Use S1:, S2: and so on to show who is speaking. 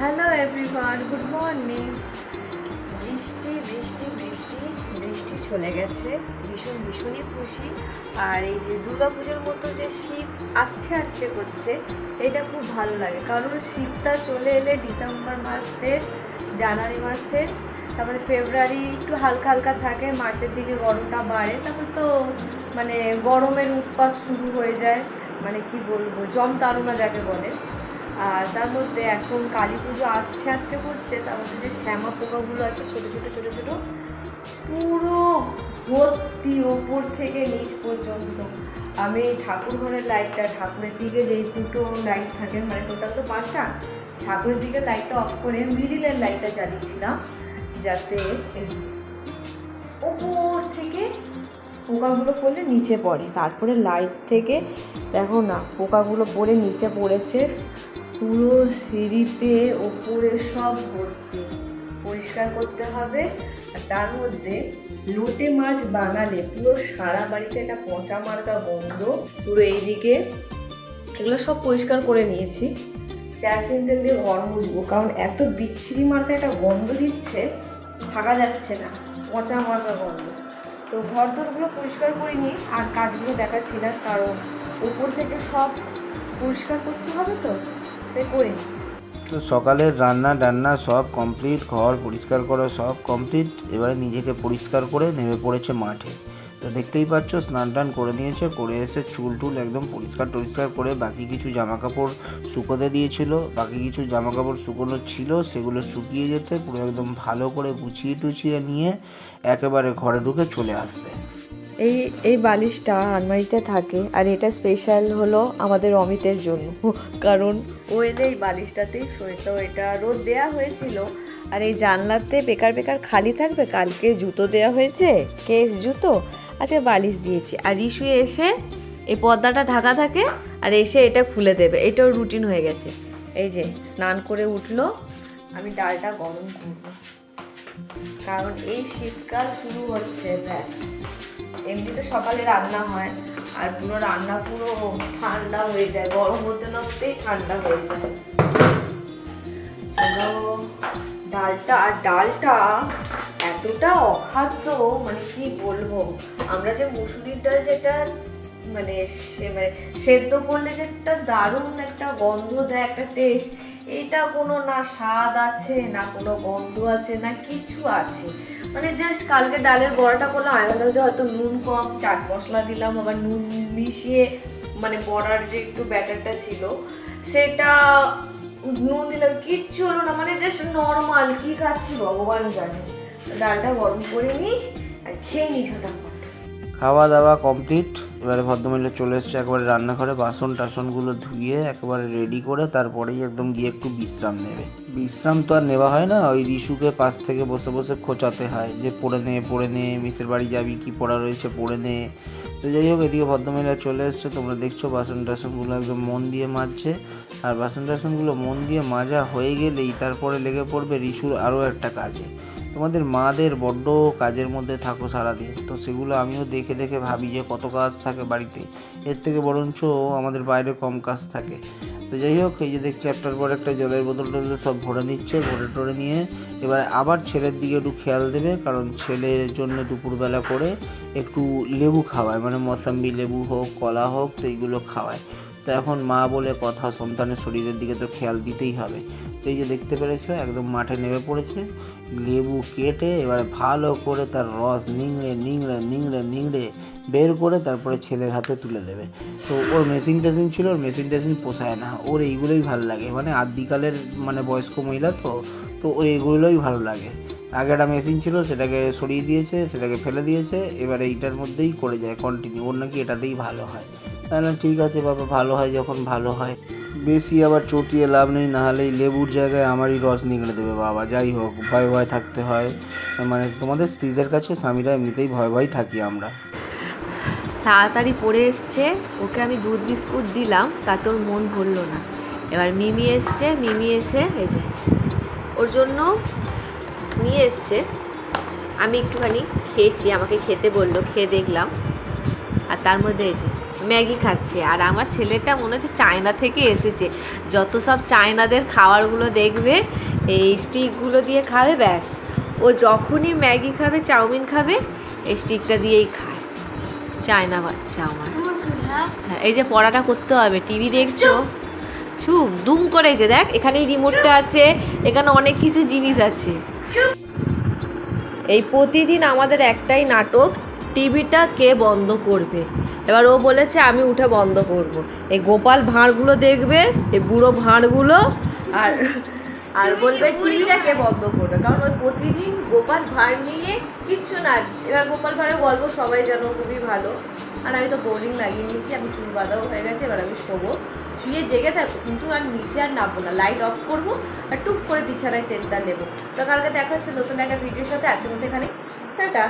S1: Hello everyone, good morning. বৃষ্টি বৃষ্টি বৃষ্টি বৃষ্টি চলে গেছে, ভীষণই খুশি। আর এই যে দুর্গাপুজোর মতো যে শীত আসছে আসছে করছে, এটা খুব ভালো লাগে। কারণ শীতটা চলে এলে ডিসেম্বর মাস শেষ, জানুয়ারি মাস শেষ, তারপরে ফেব্রুয়ারি একটু হালকা হালকা থাকে, মার্চের দিকে গরমটা বাড়ে, তারপর তো মানে গরমের উৎপাত শুরু হয়ে যায়, মানে কি বলবো, জমতারুণা যাকে বলে। আর তার মধ্যে এখন কালী পুজো আসছে আসছে করছে, তার মধ্যে যে শ্যামা পোকাগুলো আছে ছোটো ছোটো ছোটো ছোটো, পুরো ভর্তি ওপর থেকে নিচ পর্যন্ত। আমি ঠাকুর ঘরের লাইটটা, ঠাকুরের দিকে যেই দুটো লাইট থাকে, মানে টোটাল তো 5টা, ঠাকুরের দিকে লাইটটা অফ করে মিডিলের লাইটটা জ্বালিয়েছিলাম, যাতে ওপর থেকে পোকাগুলো পড়লে নিচে পড়ে। তারপরে লাইট থেকে দেখো না, পোকাগুলো পড়ে নিচে পড়েছে, পুরো সিঁড়িতে ওপরে সব ভর্তি। পরিষ্কার করতে হবে। আর তার মধ্যে লোটে মাছ বানালে পুরো সারা বাড়িতে একটা পচা মার্কা গন্ধ। পুরো এইদিকে এগুলো সব পরিষ্কার করে নিয়েছি, কেরোসিন তেল দিয়ে ঘর মুছবো, কারণ এত বিচ্ছিরি মার্কা একটা গন্ধ দিচ্ছে, থাকা যাচ্ছে না, পচা মার্কা গন্ধ। তো ঘর দোরগুলো পরিষ্কার করে নিই, আর কাজগুলো দেখাচ্ছি না, কারণ উপর থেকে সব পরিষ্কার করতে হবে, তো তাই করে নিই।
S2: তো সকালের রান্না সব কমপ্লিট, ঘর পরিষ্কার করা সব কমপ্লিট। এবারে নিজেকে পরিষ্কার করে নেমে পড়েছে মাঠে। তো দেখতেই পাচ্ছ, স্নান টান করে নিয়েছে, করে এসে চুল টুল একদম পরিষ্কার টরিষ্কার করে বাকি কিছু জামা কাপড় শুকোতে দিয়েছিল, বাকি কিছু জামা কাপড় শুকোনো ছিল, সেগুলো শুকিয়ে যেতে পুরো একদম ভালো করে গুছিয়ে টুছিয়ে নিয়ে একেবারে ঘরে ঢুকে চলে আসতে।
S1: এই বালিশটা আলমারিতে থাকে, আর এটা স্পেশাল হলো আমাদের অমিতের জন্য, কারণ ও এলে এই বালিশটাতেই শোয়। তো এটা রোদ দেয়া হয়েছিল, আর এই জানলাতে বেকার বেকার খালি থাকবে, কালকে জুতো দেওয়া হয়েছে, কেস জুতো, আজকে বালিশ দিয়েছি। আর রিশু এসে এই পর্দাটা ঢাকা থাকে, আর এসে এটা খুলে দেবে, এটাও রুটিন হয়ে গেছে। এই যে স্নান করে উঠলো, আমি ডালটা গরম করবো, কারণ এই শীতকাল শুরু হচ্ছে, ব্যাস। এমনিতে সকালে রান্না হয়, আর পুরো রান্না পুরো ঠান্ডা হয়ে যায়, গরম হতে না হতেই ঠান্ডা হয়ে যায়। চলো, ডালটা এতটা অখাদ্য, মানে কি বলবো। আমরা যে মুসুরির ডাল, যেটা মানে সেদ্ধ করলে যেটা দারুণ একটা গন্ধ দেয়, একটা টেস্ট, এটা কোনো না স্বাদ আছে, না কোনো গন্ধ আছে, না কিছু আছে। মানে জাস্ট কালকে ডালের বড়াটা করলাম, আমি ভাবলাম যে হয়তো নুন কম, চাট মশলা দিলাম, আবার নুন মিশিয়ে, মানে বড়ার যে একটু ব্যাটারটা ছিল সেটা নুন দিলাম, কিচ্ছু হলো না, মানে জাস্ট নর্মাল। কি খাচ্ছি ভগবান জানে। ডালটা গরম করে নিই আর খেয়ে নিই ঝটাফট।
S2: খাওয়া দাওয়া কমপ্লিট। এবারে ভদ্রমহিলা চলে এসছে একেবারে রান্নাঘরে, বাসন টাসনগুলো ধুয়ে একেবারে রেডি করে তারপরেই একদম গিয়ে একটু বিশ্রাম নেবে। বিশ্রাম তো আর নেওয়া হয় না, ওই রিশুকে পাশ থেকে বসে বসে খোঁচাতে হয় যে পড়ে নে মিসের বাড়ি যাবি, কি পড়া রয়েছে পড়ে নে। তো যাই হোক, এদিকে ভদ্রমহিলা চলে এসছে, তোমরা দেখছো বাসন টাসনগুলো একদম মন দিয়ে মাজছে। আর বাসন টাসনগুলো মন দিয়ে মাজা হয়ে গেলেই তারপরে লেগে পড়বে রিশুর আরও একটা কাজে। তোমাদের মাদের বড্ড কাজের মধ্যে থাকো সারাদিন, তো সেগুলো আমিও দেখে দেখে ভাবি যে কত কাজ থাকে বাড়িতে, এর থেকে বরঞ্চ আমাদের বাইরে কম কাজ থাকে। তো যাই হোক, এই যে দেখছি একটার পর একটা জলের বোতল টোতল সব ভরে নিচ্ছে, ভরে টরে নিয়ে এবার আবার ছেলের দিকে একটু খেয়াল দেবে, কারণ ছেলের জন্য দুপুরবেলা করে একটু লেবু খাওয়ায়, মানে মৌসম্বি লেবু হোক, কলা হোক, তো এইগুলো খাওয়ায়। তো এখন মা বলে কথা, সন্তানের শরীরের দিকে তো খেয়াল দিতেই হবে। তো এই যে দেখতে পেরেছো, একদম মাঠে নেমে পড়েছে, লেবু কেটে এবারে ভালো করে তার রস নিংড়ে নিংড়ে নিংড়ে নিংড়ে বের করে তারপরে ছেলের হাতে তুলে দেবে। তো ওর মেশিন টেশিন ছিল, ওর মেশিন টেশিন পোষায় না, ওর এইগুলোই ভালো লাগে, মানে আদিকালের মানে বয়স্ক মহিলা, তো ওর এইগুলোই ভালো লাগে। আগে একটা মেশিন ছিল, সেটাকে সরিয়ে দিয়েছে, সেটাকে ফেলে দিয়েছে, এবার এইটার মধ্যেই করে যায় কন্টিনিউ, ওর নাকি এটাতেই ভালো হয়। তাহলে ঠিক আছে বাবা, ভালো হয় যখন ভালো হয়, বেশি আবার চটিয়ে লাভ নেই, নাহলে এই লেবুর জায়গায় আমারই রস নিগড়ে দেবে বাবা। যাই হোক, ভয় ভয় থাকতে হয়, মানে তোমাদের স্ত্রীদের কাছে স্বামীরা এমনিতেই ভয় ভয় থাকি আমরা।
S1: তাড়াতাড়ি পড়ে এসছে, ওকে আমি দুধ বিস্কুট দিলাম, তাতে ওর মন ভরলো না। এবার মিমি এসছে, মিমি এসে এই যে ওর জন্য নিয়ে এসছে, আমি একটুখানি খেয়েছি, আমাকে খেতে বললো, খেয়ে দেখলাম। আর তার মধ্যে এই যে ম্যাগি খাচ্ছে। আর আমার ছেলেটা মনে হচ্ছে চায়না থেকে এসেছে, যত সব চায়নাদের খাবারগুলো দেখবে এই স্টিকগুলো দিয়ে খাবে, ব্যাস ও যখনই ম্যাগি খাবে চাউমিন খাবে এই স্টিকটা দিয়েই খায়। চায়না বাচ্চা আমার। হ্যাঁ, এই যে পড়াটা করতে হবে, টিভি দেখছো, শুভ দুম করেছে, দেখ এখানে রিমোটটা আছে, এখানে অনেক কিছু জিনিস আছে। এই প্রতিদিন আমাদের একটাই নাটক, টিভিটা কে বন্ধ করবে। এবার ও বলেছে আমি উঠে বন্ধ করব। এই গোপাল ভাঁড়গুলো দেখবে, এই বুড়ো ভাঁড়গুলো, আর আর বলবে টিভিটা কে বন্ধ করবে, কারণ ওই প্রতিদিন গোপাল ভাঁড় নিয়ে কিচ্ছু না। এবার গোপাল ভাঁড়ের গল্প সবাই জানো, খুবই ভালো। আর আমি তো বোরিং লাগিয়ে নিয়েছি, আমি চুল বাঁধাও হয়ে গেছে, এবার আমি শোবো, শুয়ে জেগে থাকবো, কিন্তু আর নিচে আর নামবো না, লাইট অফ করবো আর টুক করে বিছানায় চেনটা নেবো। তো কালকে দেখা হচ্ছে নতুন একটা ভিডিওর সাথে, আজকের মধ্যে এখানে টাটা।